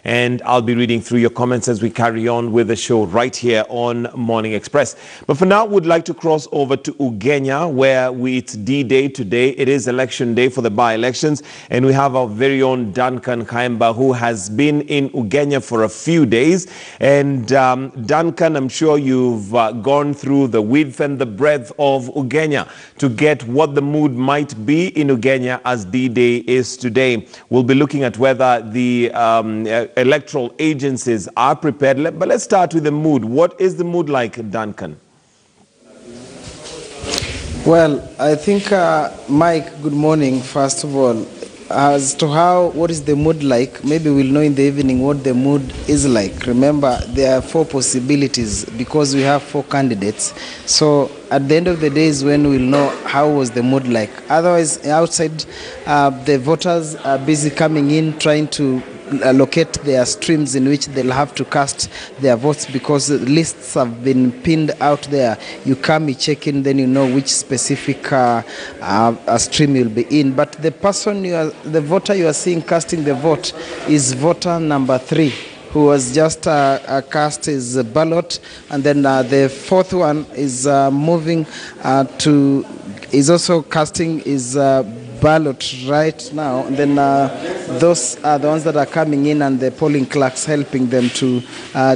and I'll be reading through your comments as we carry on with the show right here on Morning Express. But for now, we'd like to cross over to Ugenya, where it's D-Day today. It is election day for the by-elections, and we have our very own Duncan Kaimba, who has been in Ugenya for a few days. And Duncan, I'm sure you've gone through the width and the breadth of Ugenya to get what the mood might be in Ugenya as D-Day is today. We'll be looking at whether the electoral agencies are prepared. But let's start with the mood. What is the mood like, Duncan? Well, I think, Mike, good morning, first of all. As to what is the mood like, maybe we'll know in the evening what the mood is like. Remember, there are 4 possibilities because we have 4 candidates. So at the end of the day is when we'll know how was the mood like. Otherwise, outside, the voters are busy coming in, trying to locate their streams in which they'll have to cast their votes, because the lists have been pinned out there. You come, you check in, then you know which specific stream you'll be in. But the voter you are seeing casting the vote is voter number 3, who has just cast his ballot, and then the 4th one is moving is also casting his ballot right now. And then those are the ones that are coming in, and the polling clerks helping them to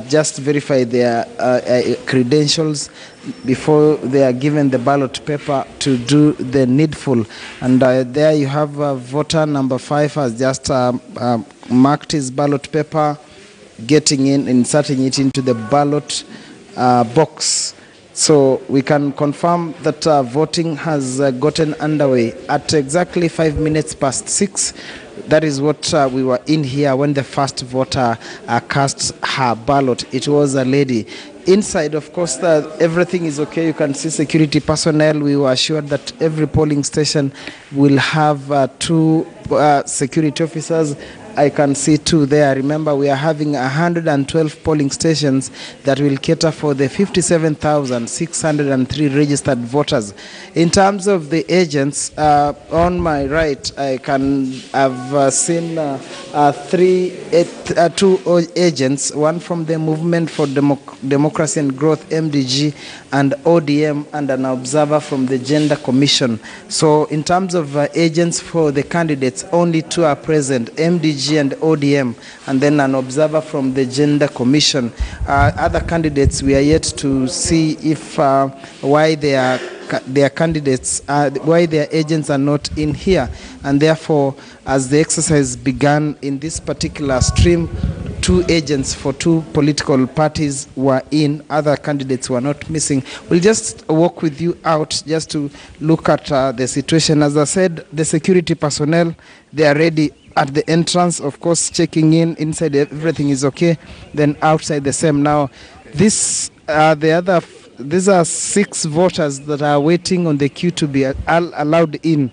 just verify their credentials before they are given the ballot paper to do the needful. And there you have voter number 5 has just marked his ballot paper, getting in, inserting it into the ballot box. So we can confirm that voting has gotten underway at exactly 5 minutes past 6. That is what we were in here when the first voter cast her ballot. It was a lady. Inside, of course, everything is okay. You can see security personnel. We were assured that every polling station will have 2 security officers. I can see 2 there. Remember, we are having 112 polling stations that will cater for the 57,603 registered voters. In terms of the agents, on my right, I've seen 2 agents, one from the Movement for Democracy and Growth, MDG, and ODM, and an observer from the Gender Commission. So in terms of agents for the candidates, only 2 are present, MDG and ODM, and then an observer from the Gender Commission. Other candidates, we are yet to see if why their candidates, why their agents are not in here, and therefore, as the exercise began in this particular stream, 2 agents for 2 political parties were in. Other candidates were not missing. We'll just walk with you out just to look at the situation. As I said, the security personnel, they are ready at the entrance, of course, checking in. Inside, everything is okay. Then outside, the same. Now, these are 6 voters that are waiting on the queue to be allowed in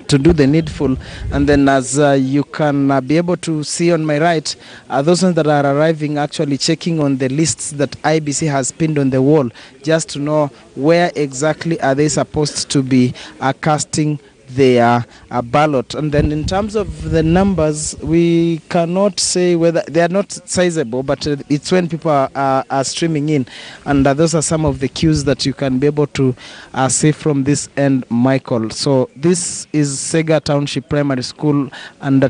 to do the needful. And then, as you can be able to see on my right, those ones that are arriving actually checking on the lists that IBC has pinned on the wall, just to know where exactly are they supposed to be casting their ballot. And then in terms of the numbers, we cannot say whether they are not sizable, but it's when people are streaming in, and those are some of the cues that you can be able to see from this end, Michael. So this is Sega Township Primary School, and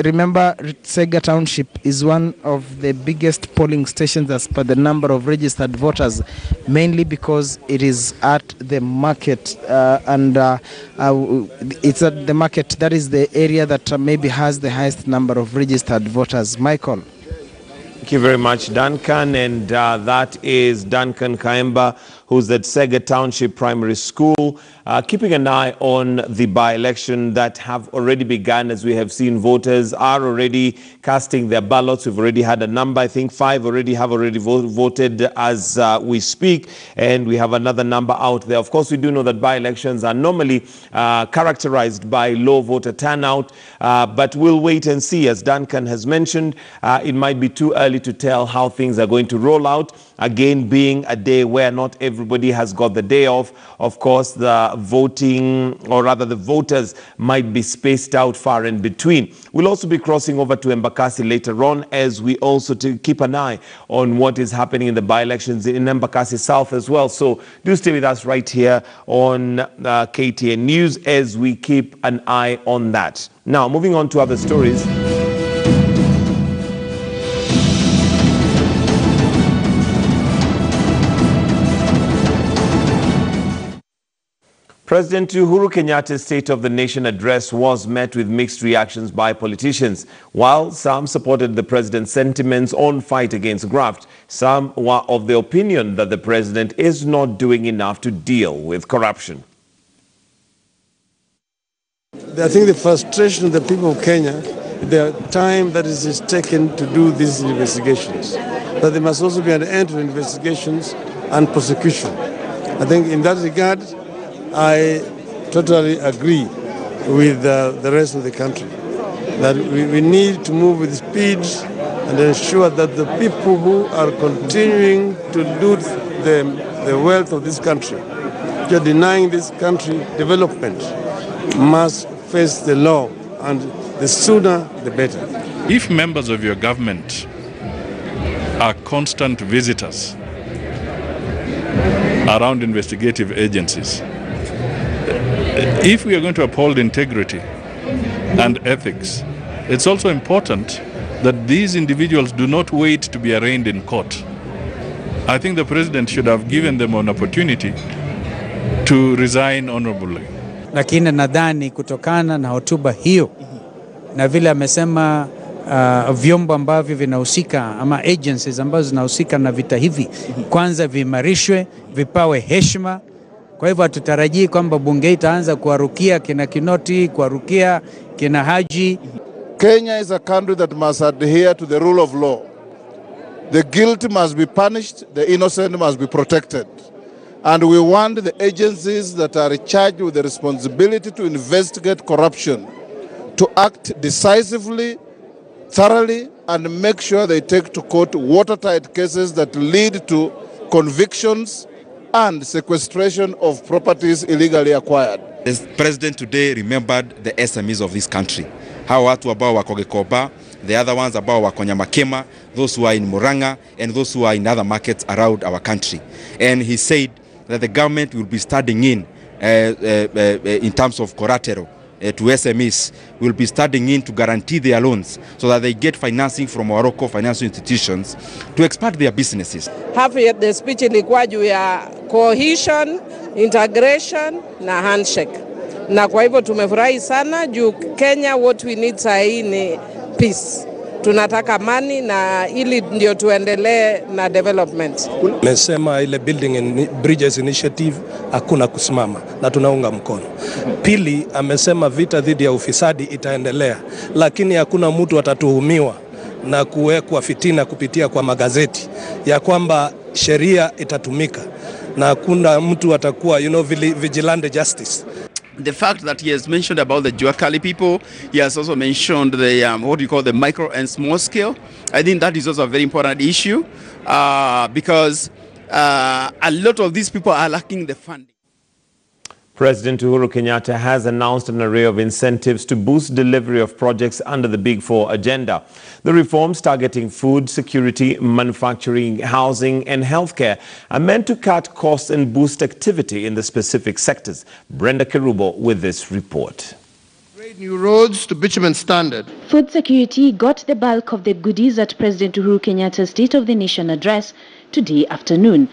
remember, Sega Township is one of the biggest polling stations as per the number of registered voters, mainly because it is at the market, and it's at the market. That is the area that maybe has the highest number of registered voters. Michael. Thank you very much, Duncan. And that is Duncan Kaimba, who's at Sega Township Primary School, keeping an eye on the by-election that have already begun. As we have seen, voters are already casting their ballots. We've already had a number, I think 5 have already voted as we speak, and we have another number out there. Of course, we do know that by-elections are normally characterized by low voter turnout, but we'll wait and see. As Duncan has mentioned, it might be too early to tell how things are going to roll out, again being a day where not every everybody has got the day off. Of course, the voting, or rather the voters, might be spaced out far in between. We'll also be crossing over to Embakasi later on, as we also to keep an eye on what is happening in the by-elections in Embakasi South as well. So do stay with us right here on KTN News as we keep an eye on that. Now, moving on to other stories. President Uhuru Kenyatta's State of the Nation address was met with mixed reactions by politicians. While some supported the president's sentiments on fight against graft, some were of the opinion that the president is not doing enough to deal with corruption. I think the frustration of the people of Kenya, the time that is taken to do these investigations, that there must also be an end to investigations and prosecution. I think in that regard, I totally agree with the rest of the country that we need to move with speed and ensure that the people who are continuing to loot the wealth of this country, who are denying this country development, must face the law, and the sooner the better. If members of your government are constant visitors around investigative agencies, if we are going to uphold integrity and ethics, it's also important that these individuals do not wait to be arraigned in court. I think the president should have given them an opportunity to resign honorably. Lakini nadhani kutokana na hotuba hiyo na vile amesema vyombo ambavyo vinahusika ama agencies ambazo zinahusika na vita hivi kwanza viimarishwe, vipawe heshima. Kwa hivyo hatutarajii kwamba bunge itaanza kuwarukia kina Kinoti, kuwarukia kina Haji. Kenya is a country that must adhere to the rule of law. The guilty must be punished, the innocent must be protected. And we want the agencies that are charged with the responsibility to investigate corruption to act decisively, thoroughly, and make sure they take to court watertight cases that lead to convictions and sequestration of properties illegally acquired. The president today remembered the SMEs of this country. Hawa watu ambao wako Gikoba, the other ones ambao wako Nyamakema, those who are in Murang'a, and those who are in other markets around our country. And he said that the government will be studying in terms of collateral to SMEs, will be studying in to guarantee their loans so that they get financing from our local financial institutions to expand their businesses. Half of the speech ilikuwa juu ya cohesion, integration na handshake. Na kwa hivyo tumefurahi sana juu Kenya what we need sahi ni peace. Tunataka amani na ili ndio tuendelee na development. Mesema ile building and bridges initiative hakuna kusimama na tunaunga mkono. Pili amesema vita dhidi ya ufisadi itaendelea, lakini hakuna mtu atatuhumiwa na kuwekwa fitina kupitia kwa magazeti ya kwamba sheria itatumika na hakuna mtu atakuwa vigilante justice. The fact that he has mentioned about the Juakali people, he has also mentioned the what we call the micro and small scale. I think that is also a very important issue because a lot of these people are lacking the funding. President Uhuru Kenyatta has announced an array of incentives to boost delivery of projects under the Big Four agenda. The reforms targeting food security, manufacturing, housing and healthcare are meant to cut costs and boost activity in the specific sectors. Brenda Kerubo with this report. Great new roads to bitumen standard. Food security got the bulk of the goodies at President Uhuru Kenyatta's State of the Nation address today afternoon.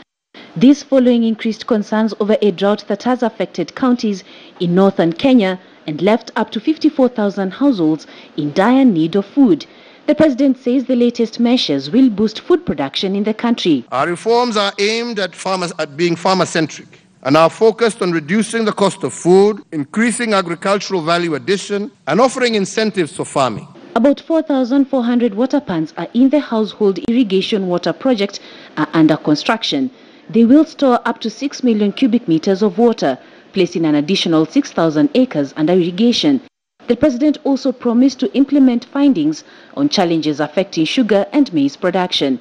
This following increased concerns over a drought that has affected counties in northern Kenya and left up to 54,000 households in dire need of food. The president says the latest measures will boost food production in the country. Our reforms are aimed at being farmer-centric and are focused on reducing the cost of food, increasing agricultural value addition, and offering incentives for farming. About 4,400 water pans are in the household irrigation water project are under construction. They will store up to 6 million cubic meters of water, placing an additional 6,000 acres under irrigation. The president also promised to implement findings on challenges affecting sugar and maize production.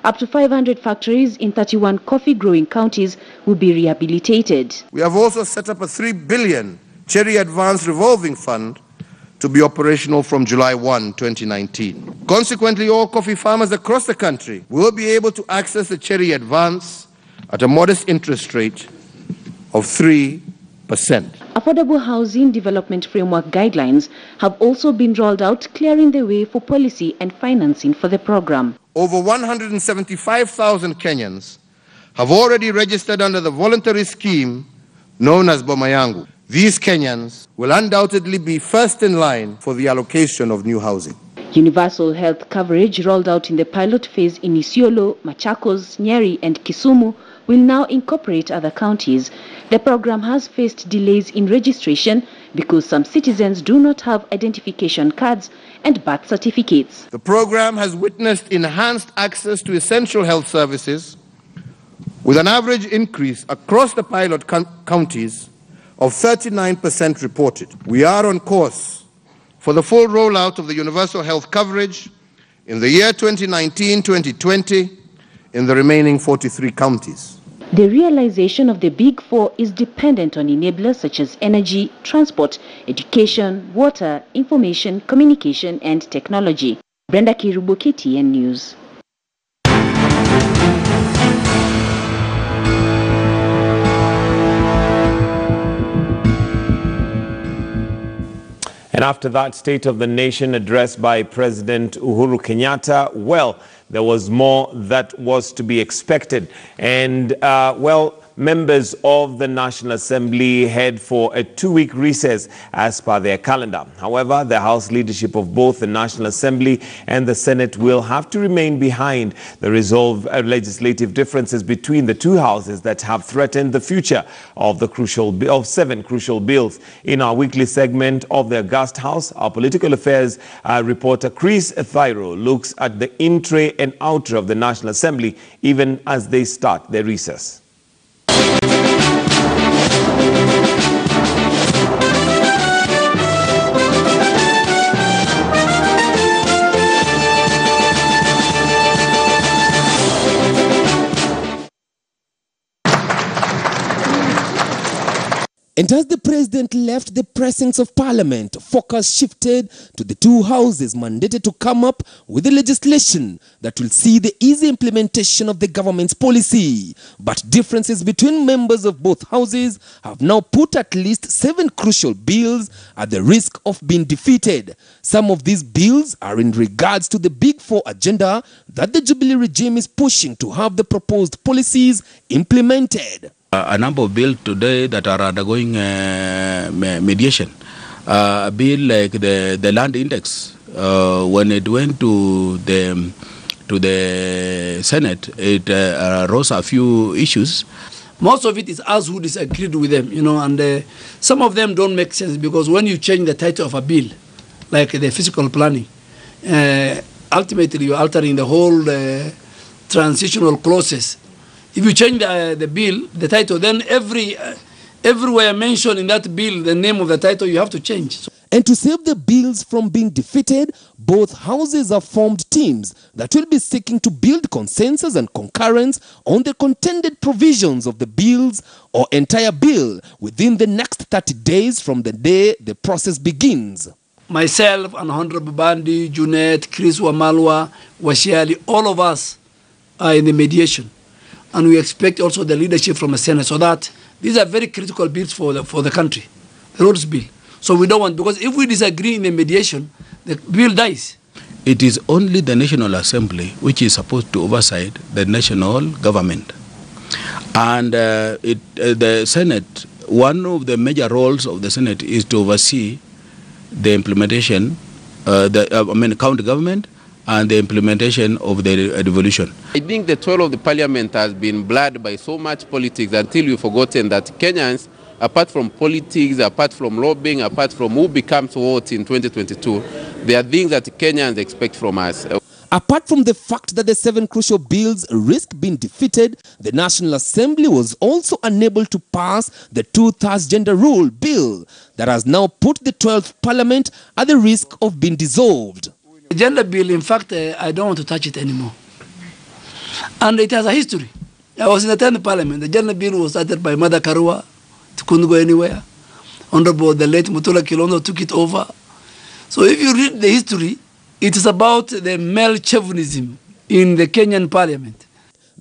Up to 500 factories in 31 coffee-growing counties will be rehabilitated. We have also set up a 3 billion Cherry Advance Revolving Fund to be operational from July 1, 2019. Consequently, all coffee farmers across the country will be able to access the Cherry Advance at a modest interest rate of 3%. Affordable housing development framework guidelines have also been rolled out, clearing the way for policy and financing for the program. Over 175,000 Kenyans have already registered under the voluntary scheme known as Boma Yangu. These Kenyans will undoubtedly be first in line for the allocation of new housing. Universal health coverage rolled out in the pilot phase in Isiolo, Machakos, Nyeri and Kisumu will now incorporate other counties. The program has faced delays in registration because some citizens do not have identification cards and birth certificates. The program has witnessed enhanced access to essential health services with an average increase across the pilot counties of 39% reported. We are on course for the full rollout of the universal health coverage in the year 2019-2020 in the remaining 43 counties. The realization of the Big Four is dependent on enablers such as energy, transport, education, water, information, communication and technology. Brenda Kirubo, KTN News. And after that State of the Nation address by President Uhuru Kenyatta, well, there was more that was to be expected. And, members of the National Assembly head for a 2-week recess as per their calendar. However, the House leadership of both the National Assembly and the Senate will have to remain behind the resolve legislative differences between the two houses that have threatened the future of the 7 crucial bills. In our weekly segment of the August House, our political affairs reporter Chris Thyro looks at the intre and outre of the National Assembly even as they start their recess. And as the president left the precincts of parliament, focus shifted to the two houses mandated to come up with the legislation that will see the easy implementation of the government's policy. But differences between members of both houses have now put at least 7 crucial bills at the risk of being defeated. Some of these bills are in regards to the Big Four agenda that the Jubilee regime is pushing to have the proposed policies implemented. A number of bills today that are undergoing mediation. A bill like the land index, when it went to the Senate, it rose a few issues. Most of it is us who disagreed with them, and some of them don't make sense because when you change the title of a bill, like the physical planning, ultimately you're altering the whole transitional clauses. If you change the bill, the title, then everywhere mentioned in that bill, the name of the title, you have to change. And to save the bills from being defeated, both houses have formed teams that will be seeking to build consensus and concurrence on the contended provisions of the bills or entire bill within the next 30 days from the day the process begins. Myself and Honorable Bandi, Junet, Chris Wamalwa, Washiali, all of us are in the mediation. And we expect also the leadership from the Senate, so that these are very critical bills for the country, the roads bill. So we don't want, because if we disagree in the mediation, the bill dies. It is only the National Assembly which is supposed to oversight the national government. And the Senate, one of the major roles of the Senate is to oversee the implementation, county government, and the implementation of the devolution. I think the toil of the parliament has been blurred by so much politics until we've forgotten that Kenyans, apart from politics, apart from lobbying, apart from who becomes what in 2022, there are things that Kenyans expect from us. Apart from the fact that the 7 crucial bills risk being defeated, the National Assembly was also unable to pass the 2/3 gender rule bill that has now put the 12th parliament at the risk of being dissolved. The gender bill, in fact, I don't want to touch it anymore. And it has a history. I was in the 10th Parliament. The General Bill was started by Mother Karua. It couldn't go anywhere. Honorable the late Mutula Kilondo took it over. So if you read the history, it is about the male chauvinism in the Kenyan Parliament.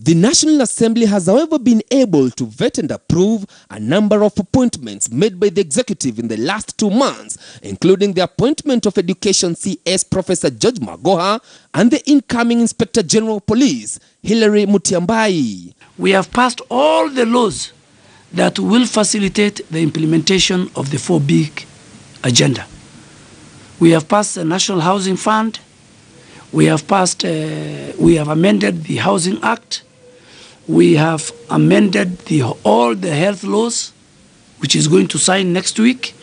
The National Assembly has, however, been able to vet and approve a number of appointments made by the executive in the last 2 months, including the appointment of Education CS Professor George Magoha and the incoming Inspector General of Police, Hilary Mutyambai. We have passed all the laws that will facilitate the implementation of the 4 big agenda. We have passed the National Housing Fund. We have amended the Housing Act. We have amended all the health laws, which is going to sign next week.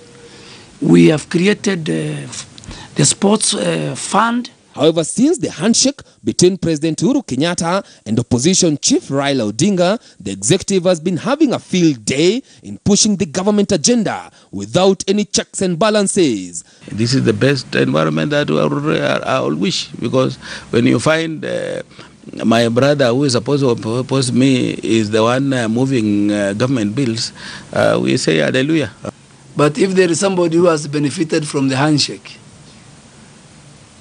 We have created the sports fund. However, since the handshake between President Uhuru Kenyatta and opposition chief Raila Odinga, the executive has been having a field day in pushing the government agenda without any checks and balances. This is the best environment that I will wish, because when you find my brother who is supposed to oppose me is the one moving government bills, we say hallelujah. But if there is somebody who has benefited from the handshake,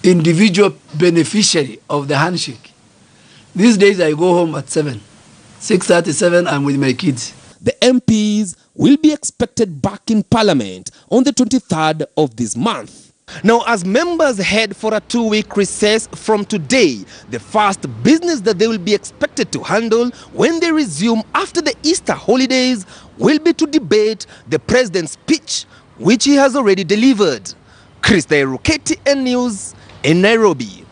individual beneficiary of the handshake, these days I go home at 6:37, I'm with my kids. The MPs will be expected back in Parliament on the 23rd of this month. Now, as members head for a 2-week recess from today, the first business that they will be expected to handle when they resume after the Easter holidays will be to debate the president's speech, which he has already delivered. Krista Eruketi, N News in Nairobi.